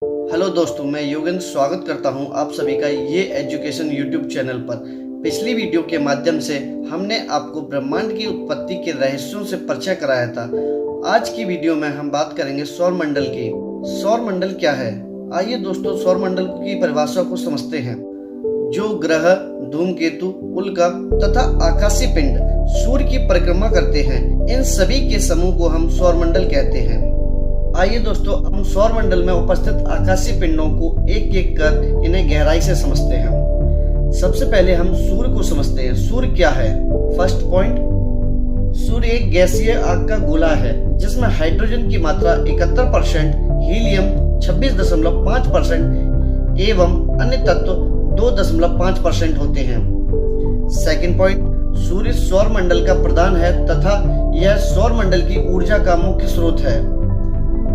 Hello दोस्तों, मैं योगेंद्र स्वागत करता हूं आप सभी का ये एजुकेशन यूट्यूब चैनल पर। पिछली वीडियो के माध्यम से हमने आपको ब्रह्मांड की उत्पत्ति के रहस्यों से परिचय कराया था। आज की वीडियो में हम बात करेंगे सौर मंडल की। सौर मंडल क्या है? आइए दोस्तों, सौर मंडल की परिभाषा को समझते हैं। जो ग्रह, धूमकेतु, उल्का तथा आकाशीय पिंड सूर्य की परिक्रमा करते हैं, इन सभी के समूह को हम सौर मंडल कहते हैं। आइए दोस्तों, हम सौर मंडल में उपस्थित आकाशीय पिंडों को एक एक कर इन्हें गहराई से समझते हैं। सबसे पहले हम सूर्य को समझते हैं। सूर्य क्या है? फर्स्ट पॉइंट, सूर्य एक गैसीय आग का गोला है जिसमें हाइड्रोजन की मात्रा 71%, हीलियम 26.5% एवं अन्य तत्व 2.5% होते हैं। सेकंड पॉइंट, सूर्य सौर मंडल का प्रधान है तथा यह सौर मंडल की ऊर्जा का मुख्य स्रोत है।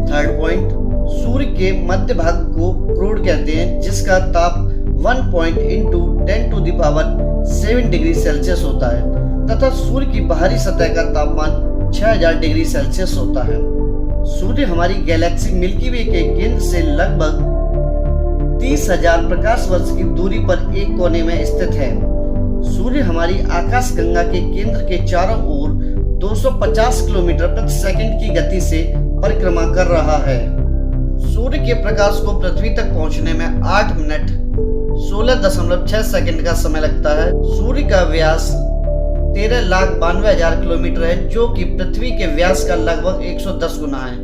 थर्ड पॉइंट, सूर्य के मध्य भाग को क्रोड कहते हैं जिसका ताप 1.10⁻⁷ डिग्री सेल्सियस होता है तथा सूर्य की बाहरी सतह का तापमान 6000 डिग्री सेल्सियस होता है। सूर्य हमारी गैलेक्सी मिल्की वे के केंद्र से लगभग 30,000 प्रकाश वर्ष की दूरी पर एक कोने में स्थित है। सूर्य हमारी आकाश गंगा के केंद्र के चारों ओर 250 किलोमीटर प्रति सेकंड की गति से परिक्रमा कर रहा है। सूर्य के प्रकाश को पृथ्वी तक पहुंचने में 8 मिनट 16.6 सेकंड का समय लगता है। सूर्य का व्यास 13,92,000 किलोमीटर है जो कि पृथ्वी के व्यास का लगभग 110 गुना है।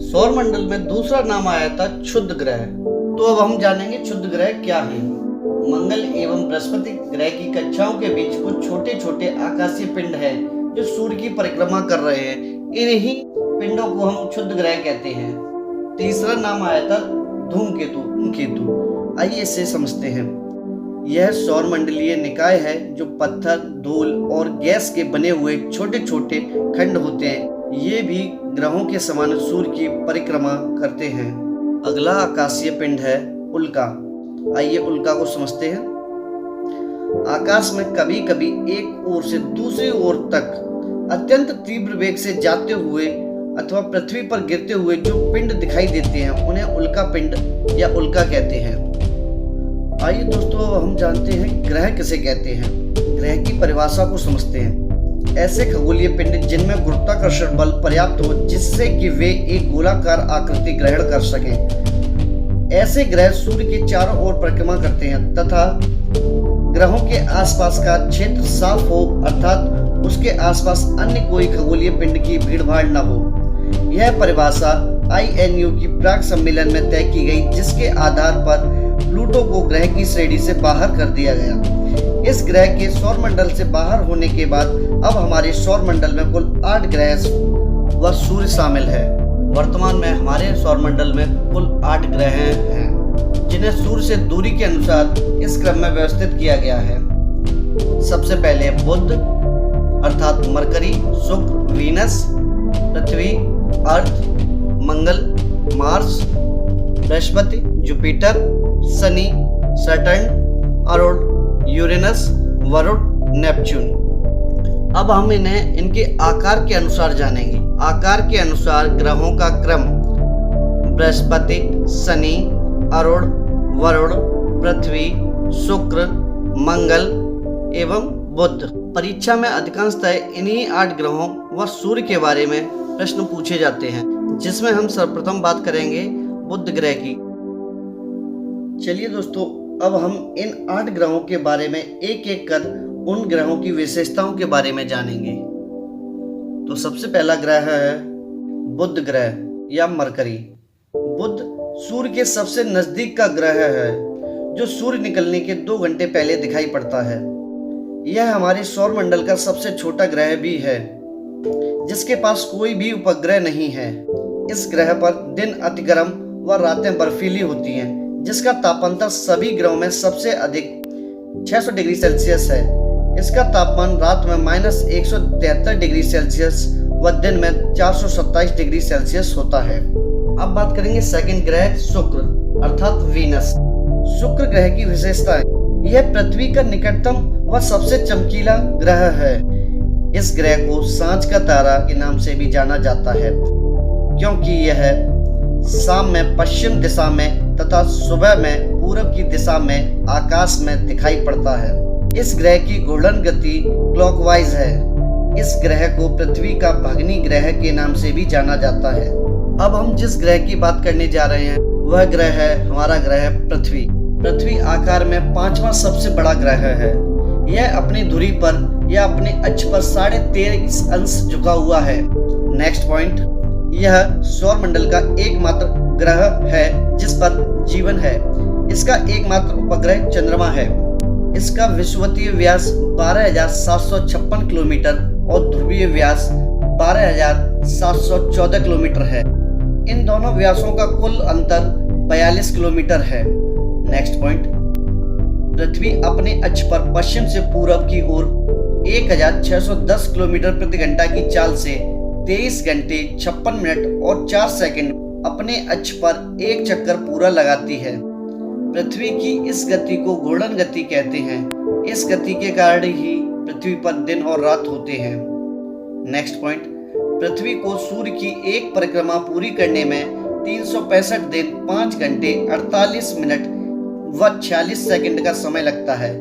सौर मंडल में दूसरा नाम आया था क्षुद्र ग्रह। तो अब हम जानेंगे क्षुद्र ग्रह क्या है। मंगल एवं बृहस्पति ग्रह की कक्षाओं के बीच कुछ छोटे छोटे आकाशीय पिंड हैं जो सूर्य की परिक्रमा कर रहे हैं। इन्हीं पिंडों को हम क्षुद्र ग्रह कहते हैं। तीसरा नाम आया था धूमकेतु। आइए इसे समझते हैं। यह सौर मंडलीय निकाय है जो पत्थर, धूल और गैस के बने हुए छोटे छोटे खंड होते हैं। ये भी ग्रहों के समान सूर्य की परिक्रमा करते हैं। अगला आकाशीय पिंड है उल्का। आइए उल्का को समझते हैं। आकाश में कभी कभी एक ओर से दूसरी ओर तक अत्यंत तीव्र वेग से जाते हुए अथवा पृथ्वी पर गिरते हुए जो पिंड दिखाई देते हैं उन्हें उल्का पिंड या उल्का कहते हैं। आइए दोस्तों, हम जानते हैं ग्रह किसे कहते हैं। ग्रह की परिभाषा को समझते हैं। ऐसे खगोलीय पिंड जिनमें गुरुत्वाकर्षण बल पर्याप्त हो जिससे कि वे एक गोलाकार आकृति ग्रहण कर सकें। ऐसे ग्रह सूर्य के चारों ओर परिक्रमा करते हैं तथा ग्रहों के आसपास का क्षेत्र साफ हो, अर्थात उसके आसपास अन्य कोई खगोलीय पिंड की भीड़भाड़ न हो। यह परिभाषा INU की प्राग सम्मेलन में तय की गई जिसके आधार पर प्लूटो को ग्रह की श्रेणी से बाहर कर दिया गया। इस ग्रह के सौर मंडल से बाहर होने के बाद अब हमारे सौर मंडल में कुल 8 ग्रह व सूर्य शामिल है। वर्तमान में हमारे सौर मंडल में कुल 8 ग्रह हैं जिन्हें सूर्य से दूरी के अनुसार इस क्रम में व्यवस्थित किया गया है। सबसे पहले बुध अर्थात मरकरी, शुक्र, वीनस, पृथ्वी, अर्थ, मंगल, मार्स, बृहस्पति, जुपिटर, शनि, सैटर्न, अरुण, यूरेनस, वरुण, नेपच्यून। अब हम इन्हें इनके आकार के अनुसार जानेंगे। आकार के अनुसार ग्रहों का क्रम बृहस्पति, शनि, अरुण, वरुण, पृथ्वी, शुक्र, मंगल एवं बुध। परीक्षा में अधिकांशतः इन्हीं 8 ग्रहों व सूर्य के बारे में प्रश्न पूछे जाते हैं जिसमें हम सर्वप्रथम बात करेंगे बुध ग्रह की। चलिए दोस्तों, अब हम इन 8 ग्रहों के बारे में एक एक कर उन ग्रहों की विशेषताओं के बारे में जानेंगे। तो सबसे पहला ग्रह है बुध ग्रह या मरकरी। बुध सूर्य के सबसे नजदीक का ग्रह है जो सूर्य निकलने के 2 घंटे पहले दिखाई पड़ता है। यह हमारे सौर मंडल का सबसे छोटा ग्रह भी है जिसके पास कोई भी उपग्रह नहीं है। इस ग्रह पर दिन अति गर्म व रातें बर्फीली होती हैं जिसका तापांतर सभी ग्रहों में सबसे अधिक 600 डिग्री सेल्सियस है। इसका तापमान रात में -173 डिग्री सेल्सियस व दिन में 427 डिग्री सेल्सियस होता है। अब बात करेंगे सेकंड ग्रह शुक्र अर्थात वीनस। शुक्र ग्रह की विशेषताएं। यह पृथ्वी का निकटतम व सबसे चमकीला ग्रह है। इस ग्रह को सांझ का तारा के नाम से भी जाना जाता है क्योंकि यह शाम में पश्चिम दिशा में तथा सुबह में पूरब की दिशा में आकाश में दिखाई पड़ता है। इस ग्रह की घूर्णन गति क्लॉकवाइज है। इस ग्रह को पृथ्वी का भगनी ग्रह के नाम से भी जाना जाता है। अब हम जिस ग्रह की बात करने जा रहे हैं वह ग्रह है हमारा ग्रह पृथ्वी। पृथ्वी आकार में 5वां सबसे बड़ा ग्रह है। यह अपनी धुरी पर या अपने अक्ष पर 13.5 अंश झुका हुआ है। नेक्स्ट पॉइंट, यह सौरमंडल का एकमात्र ग्रह है जिस पर जीवन है। इसका एकमात्र उपग्रह चंद्रमा है। इसका विषुवतीय व्यास 12,756 किलोमीटर और ध्रुवीय व्यास 12,714 किलोमीटर है। इन दोनों व्यासों का कुल अंतर 42 किलोमीटर है। नेक्स्ट पॉइंट, पृथ्वी अपने अक्ष पर पश्चिम से पूरब की ओर 1610 किलोमीटर प्रति घंटा की चाल से 23 घंटे 56 मिनट और 4 सेकंड अपने अक्ष पर एक चक्कर पूरा लगाती है। पृथ्वी की इस गति को घूर्णन गति कहते हैं। इस गति के कारण ही पृथ्वी पर दिन और रात होते हैं। नेक्स्ट पॉइंट, पृथ्वी को सूर्य की एक परिक्रमा पूरी करने में 365 दिन 5 घंटे 48 मिनट व 46 सेकंड का समय लगता है।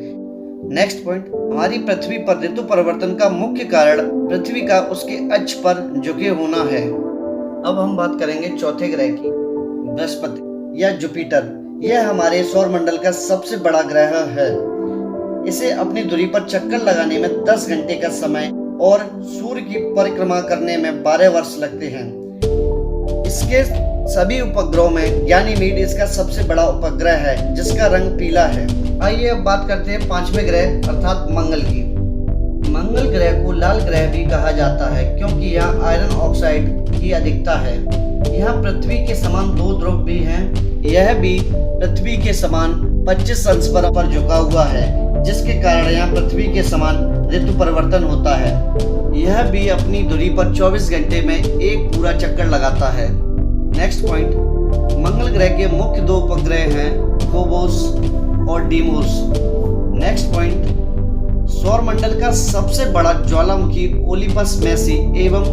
नेक्स्ट पॉइंट, हमारी पृथ्वी पर ऋतु परिवर्तन का मुख्य कारण पृथ्वी का उसके अक्ष पर झुके होना है। अब हम बात करेंगे चौथे ग्रह की, बृहस्पति या जुपिटर। यह हमारे सौरमंडल का सबसे बड़ा ग्रह है। इसे अपनी धुरी पर चक्कर लगाने में 10 घंटे का समय और सूर्य की परिक्रमा करने में 12 वर्ष लगते हैं। इसके सभी उपग्रहों में गैनीमीड इसका सबसे बड़ा उपग्रह है जिसका रंग पीला है। आइए अब बात करते हैं 5वें ग्रह अर्थात मंगल की। मंगल ग्रह को लाल ग्रह भी कहा जाता है क्योंकि यहाँ आयरन ऑक्साइड की अधिकता है। यहाँ पृथ्वी के समान 2 ध्रुव भी हैं। यह भी पृथ्वी के समान 25 अंश पर झुका हुआ है जिसके कारण यहाँ पृथ्वी के समान ऋतु परिवर्तन होता है। यह भी अपनी धुरी पर 24 घंटे में एक पूरा चक्कर लगाता है। नेक्स्ट पॉइंट, मंगल ग्रह के मुख्य 2 उपग्रह हैं फोबोस और डीमोस। नेक्स्ट पॉइंट, सौरमंडल का सबसे बड़ा ज्वालामुखी ओलिपस मैसी एवं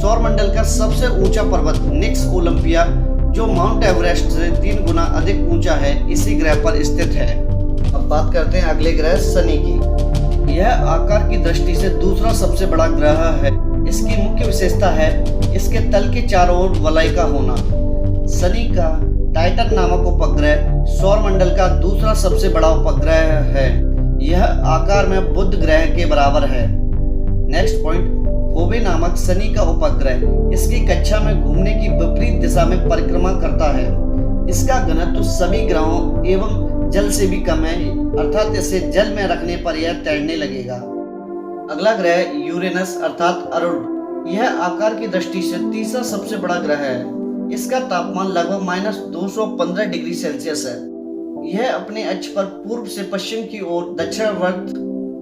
सौरमंडल का सबसे ऊंचा पर्वत निक्स ओलंपिया जो माउंट एवरेस्ट से 3 गुना अधिक ऊंचा है इसी ग्रह पर स्थित है। अब बात करते हैं अगले ग्रह शनि की। यह आकार की दृष्टि से दूसरा सबसे बड़ा ग्रह है। इसकी मुख्य विशेषता है इसके तल के चारों ओर वलय का होना। शनि का टाइटन नामक उपग्रह सौरमंडल का दूसरा सबसे बड़ा उपग्रह है। यह आकार में बुध ग्रह के बराबर है। नेक्स्ट पॉइंट, फोबे नामक शनि का उपग्रह इसकी कक्षा में घूमने की विपरीत दिशा में परिक्रमा करता है। इसका घनत्व सभी ग्रहों एवं जल से भी कम है, अर्थात इसे जल में रखने पर यह तैरने लगेगा। अगला ग्रह यूरेनस अर्थात अरुण। यह आकार की दृष्टि से तीसरा सबसे बड़ा ग्रह है। इसका तापमान लगभग -215 डिग्री सेल्सियस है। यह अपने अक्ष पर पूर्व से पश्चिम की ओर दक्षिणावर्त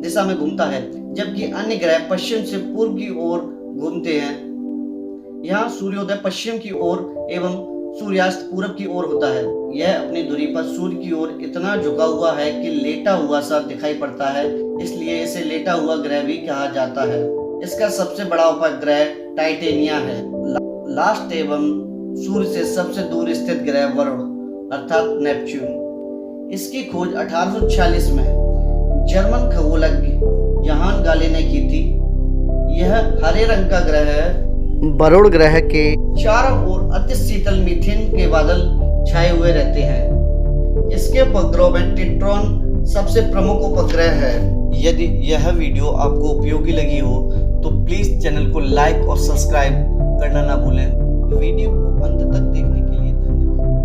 दिशा में घूमता है जबकि अन्य ग्रह पश्चिम से पूर्व की ओर घूमते हैं। यहाँ सूर्योदय पश्चिम की ओर एवं सूर्यास्त पूरब की ओर होता है। यह अपनी धुरी पर सूर्य की ओर इतना झुका हुआ है कि लेटा हुआ सा दिखाई पड़ता है, इसलिए इसे लेटा हुआ ग्रह भी कहा जाता है। इसका सबसे बड़ा उपग्रह टाइटेनिया है। लास्ट एवं सूर्य से सबसे दूर स्थित ग्रह वरुण अर्थात नेपच्यून। इसकी खोज 1846 में जर्मन खगोलज्ञ जहान गाले ने की थी। यह हरे रंग का ग्रह है। वरुण ग्रह के चारों ओर अति शीतल मीथेन के बादल छाए हुए रहते हैं। इसके उपग्रहों में टिट्रॉन सबसे प्रमुख उपग्रह है। यदि यह वीडियो आपको उपयोगी लगी हो तो प्लीज चैनल को लाइक और सब्सक्राइब करना ना भूलें। वीडियो को अंत तक